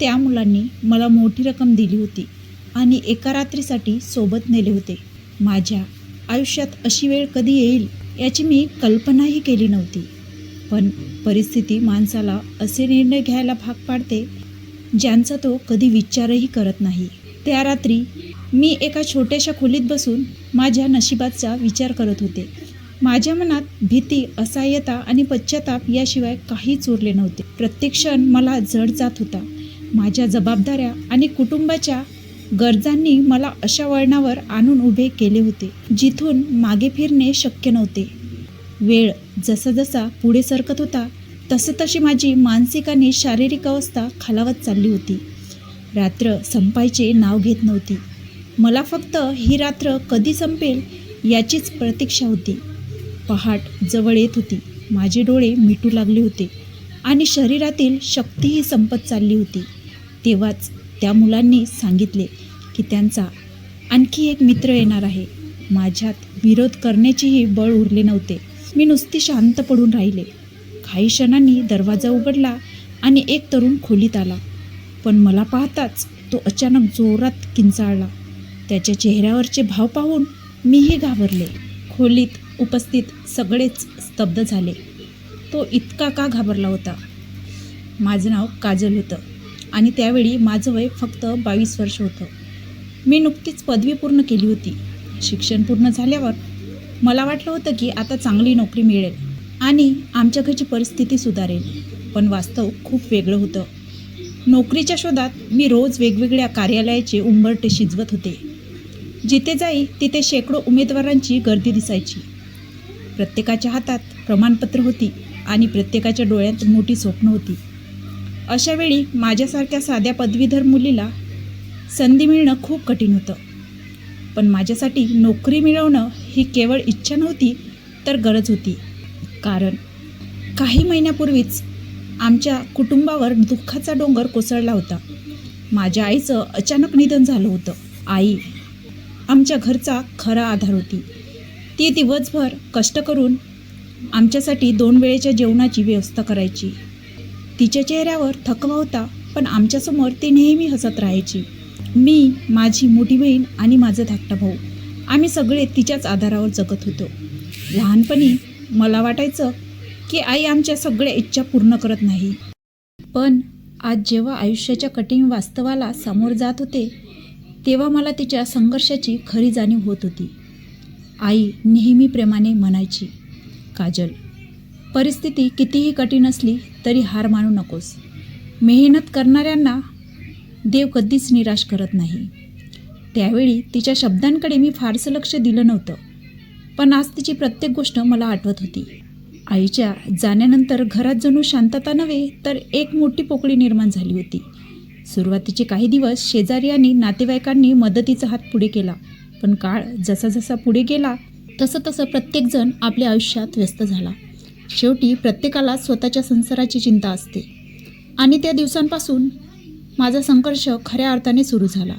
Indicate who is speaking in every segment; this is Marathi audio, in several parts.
Speaker 1: त्या मुलांनी मला मोठी रक्कम दिली होती आणि एका रात्रीसाठी सोबत नेले होते. माझ्या आयुष्यात अशी वेळ कधी येईल याची मी कल्पनाही केली नव्हती. पण परिस्थिती माणसाला असे निर्णय घ्यायला भाग पाडते ज्यांचा तो कधी विचारही करत नाही. त्या रात्री मी एका छोट्याशा खोलीत बसून माझ्या नशिबाचा विचार करत होते. माझ्या मनात भीती, असहाय्यता आणि पश्चाताप याशिवाय काहीच उरले नव्हते. प्रत्येक क्षण मला जड जात होता. माझ्या जबाबदाऱ्या आणि कुटुंबाच्या गरजांनी मला अशा वळणावर आणून उभे केले होते जिथून मागे फिरणे शक्य नव्हते. वेळ जसा पुढे सरकत होता तशी माझी मानसिक आणि शारीरिक अवस्था खालावत चालली होती. रात्र संपायचे नाव घेत नव्हती. मला फक्त ही रात्र कधी संपेल याचीच प्रतीक्षा होती. पहाट जवळ येत होती. माझे डोळे मिटू लागले होते आणि शरीरातील शक्तीही संपत चालली होती. तेव्हाच त्या मुलांनी सांगितले की त्यांचा आणखी एक मित्र येणार आहे. माझ्यात विरोध करण्याचेही बळ उरले नव्हते. मी नुसती शांत पडून राहिले. काही क्षणांनी दरवाजा उघडला आणि एक तरुण खोलीत आला. पण मला पाहताच तो अचानक जोरात किंचाळला. त्याच्या चेहऱ्यावरचे भाव पाहून मीही घाबरले. खोलीत उपस्थित सगळेच स्तब्ध झाले. तो इतका का घाबरला होता? माझं नाव काजल होतं आणि त्यावेळी माझं वय फक्त 22 वर्ष होतं. मी नुकतीच पदवी पूर्ण केली होती. शिक्षण पूर्ण झाल्यावर मला वाटलं होतं की आता चांगली नोकरी मिळेल आणि आमच्या घरची परिस्थिती सुधारेल. पण वास्तव खूप वेगळं होतं. नोकरीच्या शोधात मी रोज वेगवेगळ्या कार्यालयाचे उंबरठे शिजवत होते. जिथे जाई तिथे शेकडो उमेदवारांची गर्दी दिसायची. प्रत्येकाच्या हातात प्रमाणपत्र होती आणि प्रत्येकाच्या डोळ्यात मोठी स्वप्न होती. अशा वेळी माझ्यासारख्या साध्या पदवीधर मुलीला संधी मिळणं खूप कठीण होतं. पण माझ्यासाठी नोकरी मिळवणं ही केवळ इच्छा नव्हती तर गरज होती. कारण काही महिन्यापूर्वीच आमच्या कुटुंबावर दुःखाचा डोंगर कोसळला होता. माझ्या आईचं अचानक निधन झालं होतं. आई आमच्या घरचा खरा आधार होती. ती दिवसभर कष्ट करून आमच्यासाठी 2 वेळेच्या जेवणाची व्यवस्था करायची. तिच्या चेहऱ्यावर थकवा होता, पण आमच्यासमोर ती नेहमी हसत राहायची. मी, माझी मोठी बहीण आणि माझा धाकटा भाऊ आम्ही सगळे तिच्याच आधारावर जगत होतो. लहानपणी मला वाटायचं की आई आमच्या सगळ्या इच्छा पूर्ण करत नाही. पण आज जेव्हा आयुष्याच्या कठीण वास्तवाला समोर जात होते तेव्हा मला तिच्या संघर्षाची खरी जाणीव होत होती. आई नेहमी प्रेमाने म्हणायची, काजल, परिस्थिती कितीही कठीण असली तरी हार मानू नकोस. मेहनत करणाऱ्यांना देव कधीच निराश करत नाही. त्यावेळी तिच्या शब्दांकडे मी फारसं लक्ष दिलं नव्हतं, पण आज तिची प्रत्येक गोष्ट मला आठवत होती. आईच्या जाण्यानंतर घरात जणू शांतता नव्हे तर एक मोठी पोकळी निर्माण झाली होती. सुरुवातीचे काही दिवस शेजारी आणि नातेवाईकांनी मदतीचा हात पुढे केला, पण काळ जसा पुढे गेला तसं प्रत्येकजण आपल्या आयुष्यात व्यस्त झाला. शेवटी प्रत्येकाला स्वतःच्या संसाराची चिंता असते आणि त्या दिवसांपासून माझा संघर्ष खऱ्या अर्थाने सुरू झाला.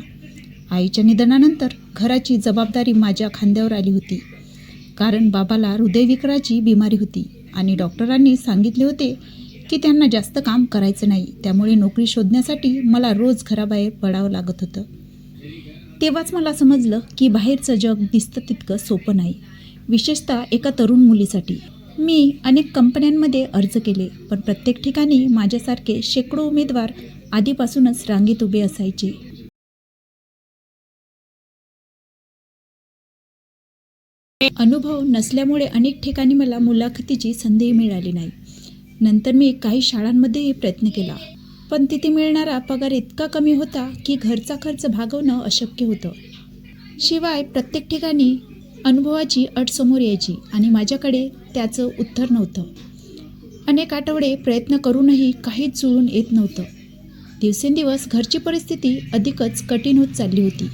Speaker 1: आईच्या निधनानंतर घराची जबाबदारी माझ्या खांद्यावर आली होती. कारण बाबाला हृदयविकाराची बिमारी होती आणि डॉक्टरांनी सांगितले होते की त्यांना जास्त काम करायचं नाही. त्यामुळे नोकरी शोधण्यासाठी मला रोज घराबाहेर पडावं लागत होतं. तेव्हाच मला समजलं की बाहेरचं जग दिसतं तितकं सोपं नाही, विशेषतः एका तरुण मुलीसाठी. मी अनेक कंपन्यांमध्ये अर्ज केले, पण प्रत्येक ठिकाणी माझ्यासारखे शेकडो उमेदवार आधीपासूनच रांगेत उभे असायचे. अनुभव नसल्यामुळे अनेक ठिकाणी मला मुलाखतीची संधी मिळाली नाही. नंतर मी काही शाळांमध्येही प्रयत्न केला, पण तिथे मिळणारा पगार इतका कमी होता की घरचा खर्च भागवणं अशक्य होतं. शिवाय प्रत्येक ठिकाणी अनुभवाची अट समोर यायची आणि माझ्याकडे त्याचं उत्तर नव्हतं. अनेक आठवडे प्रयत्न करूनही काहीच जुळून येत नव्हतं. दिवसेंदिवस घरची परिस्थिती अधिकच कठीण होत चालली होती.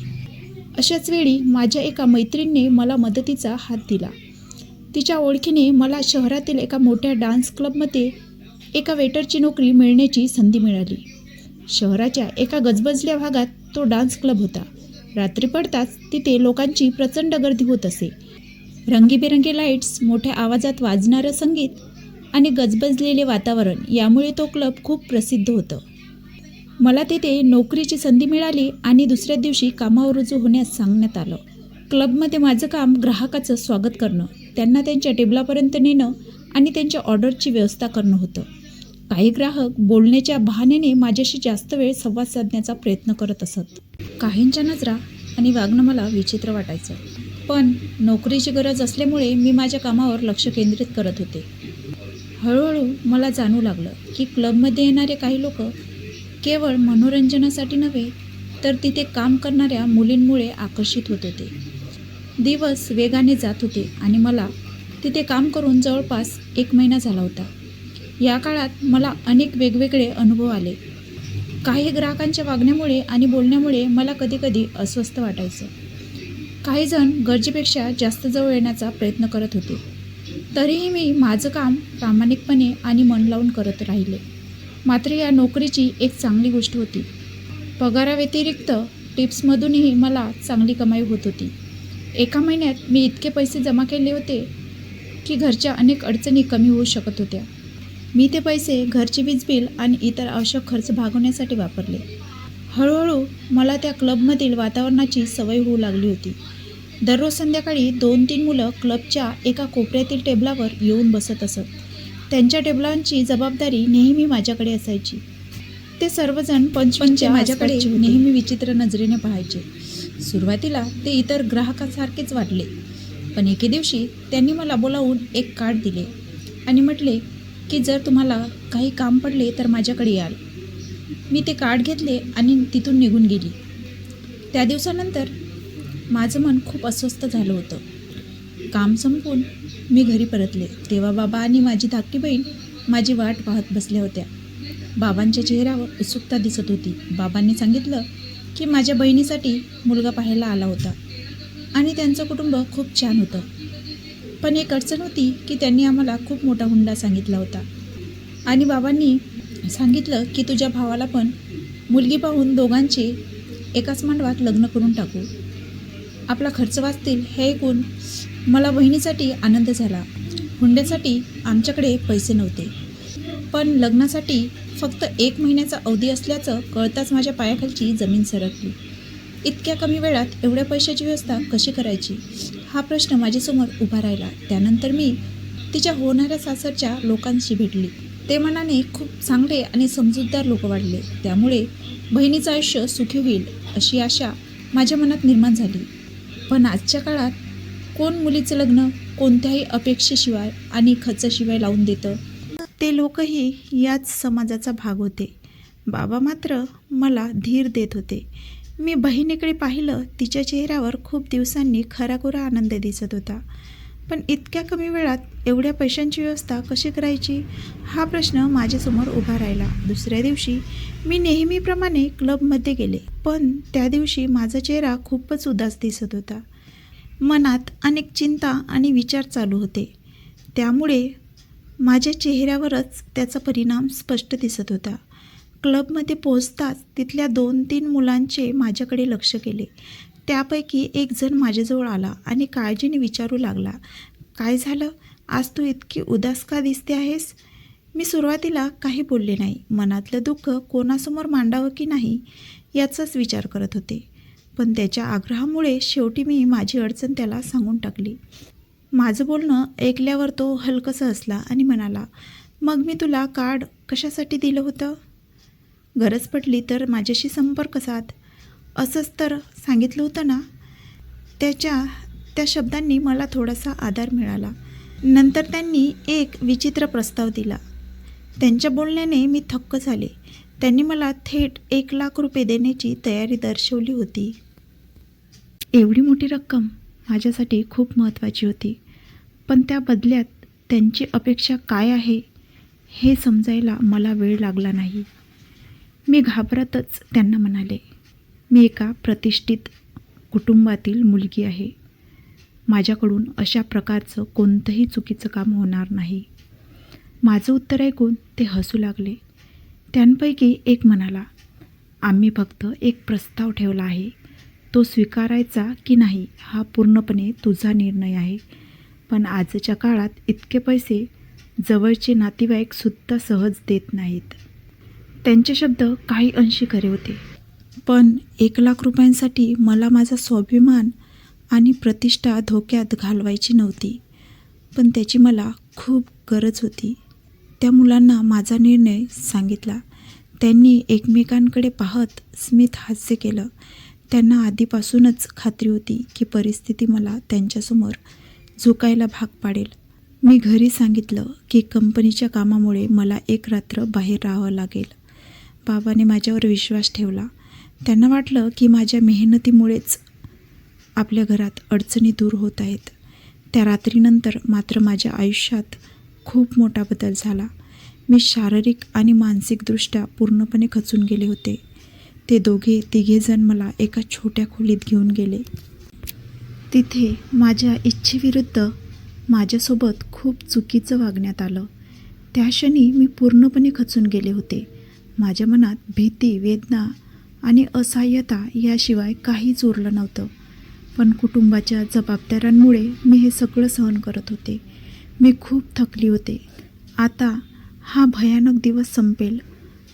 Speaker 1: अशाच वेळी माझ्या एका मैत्रिणीने मला मदतीचा हात दिला. तिच्या ओळखीने मला शहरातील एका मोठ्या डान्स क्लबमध्ये एका वेटरची नोकरी मिळण्याची संधी मिळाली. शहराच्या एका गजबजल्या भागात तो डान्स क्लब होता. रात्री पडताच तिथे लोकांची प्रचंड गर्दी होत असे. रंगीबेरंगी लाईट्स, मोठ्या आवाजात वाजणारं संगीत आणि गजबजलेले वातावरण यामुळे तो क्लब खूप प्रसिद्ध होतं. मला तिथे नोकरीची संधी मिळाली आणि दुसऱ्या दिवशी कामावर रुजू होण्यास सांगण्यात आलं. क्लबमध्ये माझं काम ग्राहकाचं स्वागत करणं, त्यांना त्यांच्या टेबलापर्यंत नेणं आणि त्यांच्या ऑर्डरची व्यवस्था करणं होतं. काही ग्राहक बोलण्याच्या बहाण्याने माझ्याशी जास्त वेळ संवाद साधण्याचा प्रयत्न करत असत. काहींच्या नजरा आणि वागणं मला विचित्र वाटायचं, पण नोकरीची गरज असल्यामुळे मी माझ्या कामावर लक्ष केंद्रित करत होते. हळूहळू मला जाणवू लागलं की क्लबमध्ये येणारे काही लोक केवळ मनोरंजनासाठी नव्हे तर तिथे काम करणाऱ्या मुलींमुळे आकर्षित होत होते. दिवस वेगाने जात होते आणि मला तिथे काम करून जवळपास 1 महिना झाला होता. या काळात मला अनेक वेगवेगळे अनुभव आले. काही ग्राहकांच्या वागण्यामुळे आणि बोलण्यामुळे मला कधीकधी अस्वस्थ वाटायचं. काही जण गरजेपेक्षा जास्त जवळ येण्याचा प्रयत्न करत होते. तरीही मी माझं काम प्रामाणिकपणे आणि मन लावून करत राहिले. मात्र या नोकरीची एक चांगली गोष्ट होती. पगाराव्यतिरिक्त टिप्समधूनही मला चांगली कमाई होत होती. एका महिन्यात मी इतके पैसे जमा केले होते की घरच्या अनेक अडचणी कमी होऊ शकत होत्या. मी ते पैसे घरचे वीज बिल आणि इतर आवश्यक खर्च भागवण्यासाठी वापरले. हळूहळू मला त्या क्लबमधील वातावरणाची सवय होऊ लागली होती. दररोज संध्याकाळी 2-3 मुलं क्लबच्या एका कोपऱ्यातील टेबलावर येऊन बसत असत. त्यांच्या टेबलांची जबाबदारी नेहमी माझ्याकडे असायची. ते सर्वजण पंचपंच माझ्याकडे नेहमी विचित्र नजरेने पाहायचे. सुरुवातीला ते इतर ग्राहकांसारखेच वाटले, पण एके दिवशी त्यांनी मला बोलावून एक कार्ड दिले आणि म्हटले की जर तुम्हाला काही काम पडले तर माझ्याकडे याल. मी ते कार्ड घेतले आणि तिथून निघून गेली. त्या दिवसानंतर माझं मन खूप अस्वस्थ झालं होतं. काम संपवून मी घरी परतले तेव्हा बाबा आणि माझी धाकटी बहीण माझी वाट पाहत बसल्या होत्या. बाबांच्या चेहऱ्यावर उत्सुकता दिसत होती. बाबांनी सांगितलं की माझ्या बहिणीसाठी मुलगा पाहायला आला होता आणि त्यांचं कुटुंब खूप छान होतं. पण एक अडचण होती की त्यांनी आम्हाला खूप मोठा हुंडा सांगितला होता आणि बाबांनी सांगितलं की तुझ्या भावाला पण मुलगी पाहून दोघांचे एकाच मांडवात लग्न करून टाकू. आपला खर्च वाचतील हे ऐकून मला बहिणीसाठी आनंद झाला. हुंड्यासाठी आमच्याकडे पैसे नव्हते, पण लग्नासाठी फक्त 1 महिन्याचा अवधी असल्याचं कळताच माझ्या पायाखालची जमीन सरकली. इतक्या कमी वेळात एवढ्या पैशाची व्यवस्था कशी करायची हा प्रश्न माझ्यासमोर उभा राहिला. त्यानंतर मी तिच्या होणाऱ्या सासरच्या लोकांशी भेटली. ते मनाने खूप चांगले आणि समजूतदार लोक वाढले. त्यामुळे बहिणीचं आयुष्य सुखी होईल अशी आशा माझ्या मनात निर्माण झाली. पण आजच्या काळात कोण मुलीचं लग्न कोणत्याही अपेक्षेशिवाय आणि खर्चाशिवाय लावून देतं? ते लोकही याच समाजाचा भाग होते. बाबा मात्र मला धीर देत होते. मी बहिणीकडे पाहिलं. तिच्या चेहऱ्यावर खूप दिवसांनी खराखुरा आनंद दिसत होता. पण इतक्या कमी वेळात एवढ्या पैशांची व्यवस्था कशी करायची हा प्रश्न माझ्यासमोर उभा राहिला. दुसऱ्या दिवशी मी नेहमीप्रमाणे क्लबमध्ये गेले, पण त्या दिवशी माझा चेहरा खूपच उदास दिसत होता. मनात अनेक चिंता आणि विचार चालू होते. त्यामुळे माझ्या चेहऱ्यावरच त्याचा परिणाम स्पष्ट दिसत होता. क्लबमध्ये पोहोचताच तिथल्या 2-3 मुलांचे माझ्याकडे लक्ष गेले. त्यापैकी एक जण माझ्याजवळ आला आणि काळजीने विचारू लागला, काय झालं? आज तू इतकी उदास का दिसते आहेस? मी सुरुवातीला काही बोलले नाही. मनातलं दुःख कोणासमोर मांडावं की नाही याचाच विचार करत होते. पण त्याच्या आग्रहामुळे शेवटी मी माझी अडचण त्याला सांगून टाकली. माझं बोलणं ऐकल्यावर तो हलकसा हसला आणि म्हणाला, मग मी तुला कार्ड कशासाठी दिलं होतं? गरज पडली तर माझ्याशी संपर्क साध असंच तर सांगितलं होतं ना. त्या शब्दांनी मला थोडासा आधार मिळाला. नंतर त्यांनी एक विचित्र प्रस्ताव दिला. त्यांच्या बोलण्याने मी थक्क झाले. त्यांनी मला थेट 1 लाख रुपये देण्याची तयारी दर्शवली होती. एवढी मोठी रक्कम माझ्यासाठी खूप महत्त्वाची होती, पण त्या बदल्यात त्यांची अपेक्षा काय आहे हे समजायला मला वेळ लागला नाही. मी घाबरतच त्यांना म्हणाले, मी एका प्रतिष्ठित कुटुंबातील मुलगी आहे. माझ्याकडून अशा प्रकारचं कोणतंही चुकीचं काम होणार नाही. माझं उत्तर ऐकून ते हसू लागले. त्यांपैकी एक म्हणाला, आम्ही फक्त एक प्रस्ताव ठेवला आहे. तो स्वीकारायचा की नाही हा पूर्णपणे तुझा निर्णय आहे. पण आजच्या काळात इतके पैसे जवळचे नातेवाईकसुद्धा सहज देत नाहीत. त्यांचे शब्द काही अंशी खरे होते. पण 1,00,000 रुपयांसाठी मला माझा स्वाभिमान आणि प्रतिष्ठा धोक्यात घालवायची नव्हती. पण त्याची मला खूप गरज होती. त्या मुलांना माझा निर्णय सांगितला. त्यांनी एकमेकांकडे पाहत स्मित हास्य केलं. त्यांना आधीपासूनच खात्री होती की परिस्थिती मला त्यांच्यासमोर झुकायला भाग पाडेल. मी घरी सांगितलं की कंपनीच्या कामामुळे मला एक रात्र बाहेर राहावं लागेल. बाबाने माझ्यावर विश्वास ठेवला. त्यांना वाटलं की माझ्या मेहनतीमुळेच आपल्या घरात अडचणी दूर होत आहेत. त्या रात्रीनंतर मात्र माझ्या आयुष्यात खूप मोठा बदल झाला. मी शारीरिक आणि मानसिकदृष्ट्या पूर्णपणे खचून गेले होते. ते तिघेजण मला एका छोट्या खोलीत घेऊन गेले. तिथे माझ्या इच्छेविरुद्ध माझ्यासोबत खूप चुकीचं वागण्यात आलं. त्या क्षणी मी पूर्णपणे खचून गेले होते. माझ्या मनात भीती, वेदना आणि असहाय्यता याशिवाय काहीच उरलं नव्हतं. पण कुटुंबाच्या जबाबदाऱ्यांमुळे मी हे सगळं सहन करत होते. मी खूप थकली होते. आता हा भयानक दिवस संपेल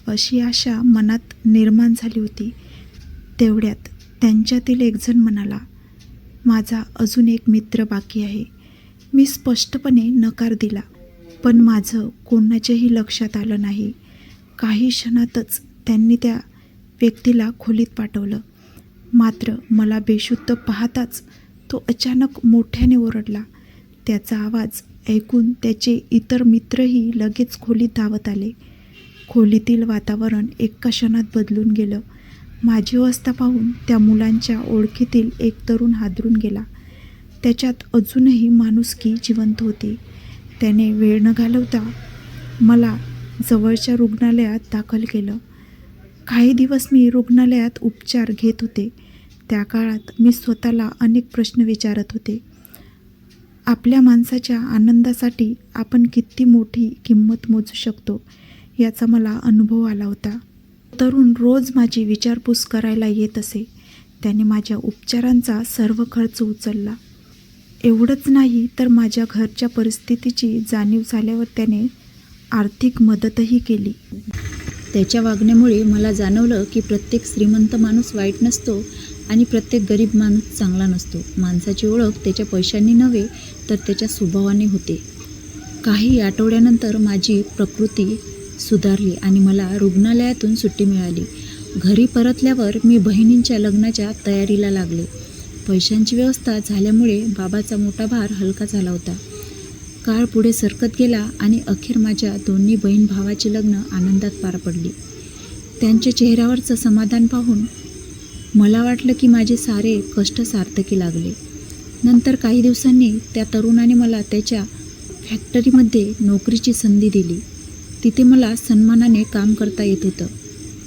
Speaker 1: अशी आशा मनात निर्माण झाली होती. तेवढ्यात त्यांच्यातील एकजण म्हणाला, माझा अजून एक मित्र बाकी आहे. मी स्पष्टपणे नकार दिला, पण माझं कोणाच्याही लक्षात आलं नाही. काही क्षणातच त्यांनी त्या व्यक्तीला खोलीत पाठवलं. मात्र मला बेशुद्ध पाहताच तो अचानक मोठ्याने ओरडला. त्याचा आवाज ऐकून त्याचे इतर मित्रही लगेच खोलीत धावत आले. खोलीतील वातावरण एका क्षणात बदलून गेलं. माझी अवस्था पाहून त्या मुलांच्या ओळखीतील एक तरुण हादरून गेला. त्याच्यात अजूनही माणुसकी जिवंत होती. त्याने वेळ न घालवता मला जवळच्या रुग्णालयात दाखल केलं. काही दिवस मी रुग्णालयात उपचार घेत होते. त्या काळात मी स्वतःला अनेक प्रश्न विचारत होते. आपल्या माणसाच्या आनंदासाठी आपण किती मोठी किंमत मोजू शकतो याचा मला अनुभव आला होता. तरुण रोज माझी विचारपूस करायला येत असे. त्याने माझ्या उपचारांचा सर्व खर्च उचलला. एवढंच नाही तर माझ्या घरच्या परिस्थितीची जाणीव झाल्यावर त्याने आर्थिक मदतही केली. त्याच्या वागण्यामुळे मला जाणवलं की प्रत्येक श्रीमंत माणूस वाईट नसतो आणि प्रत्येक गरीब माणूस चांगला नसतो. माणसाची ओळख त्याच्या पैशांनी नव्हे तर त्याच्या स्वभावाने होते. काही आठवड्यानंतर माझी प्रकृती सुधारली आणि मला रुग्णालयातून सुट्टी मिळाली. घरी परतल्यावर मी बहिणींच्या लग्नाच्या तयारीला लागले. पैशांची व्यवस्था झाल्यामुळे बाबाचा मोठा भार हलका झाला होता. काळ पुढे सरकत गेला आणि अखेर माझ्या दोन्ही बहीण भावाची लग्न आनंदात पार पडली. त्यांच्या चेहऱ्यावरचं समाधान पाहून मला वाटलं की माझे सारे कष्ट सार्थकी लागले. नंतर काही दिवसांनी त्या तरुणाने मला त्याच्या फॅक्टरीमध्ये नोकरीची संधी दिली. तिथे मला सन्मानाने काम करता येत होतं.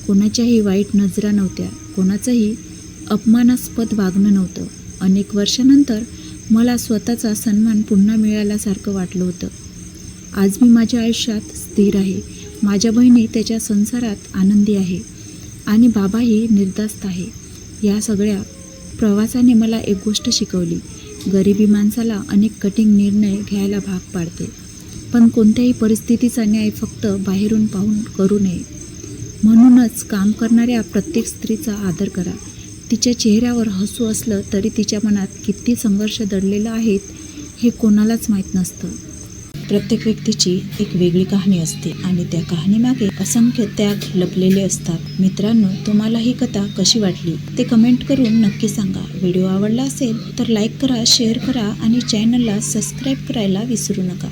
Speaker 1: कोणाच्याही वाईट नजरा नव्हत्या, कोणाचंही अपमानास्पद वागणं नव्हतं. अनेक वर्षानंतर मला स्वतःचा सन्मान पुन्हा मिळाल्यासारखं वाटलं होतं. आज मी माझ्या आयुष्यात स्थिर आहे. माझ्या बहिणी त्याच्या संसारात आनंदी आहे आणि बाबाही निर्धास्त आहे. या सगळ्या प्रवासाने मला एक गोष्ट शिकवली, गरिबी माणसाला अनेक कठीण निर्णय घ्यायला भाग पाडते. पण कोणत्याही परिस्थितीचा न्याय फक्त बाहेरून पाहून करू नये. म्हणूनच काम करणाऱ्या प्रत्येक स्त्रीचा आदर करा. तिच्या चेहऱ्यावर हसू असलं तरी तिच्या मनात किती संघर्ष दडलेला आहेत हे कोणालाच माहीत नसतं. प्रत्येक व्यक्तीची एक वेगळी कहाणी असते आणि त्या कहाणीमागे असंख्य त्याग लपलेले असतात. मित्रांनो, तुम्हाला ही कथा कशी वाटली ते कमेंट करून नक्की सांगा. व्हिडिओ आवडला असेल तर लाईक करा, शेअर करा आणि चॅनलला सबस्क्राईब करायला विसरू नका.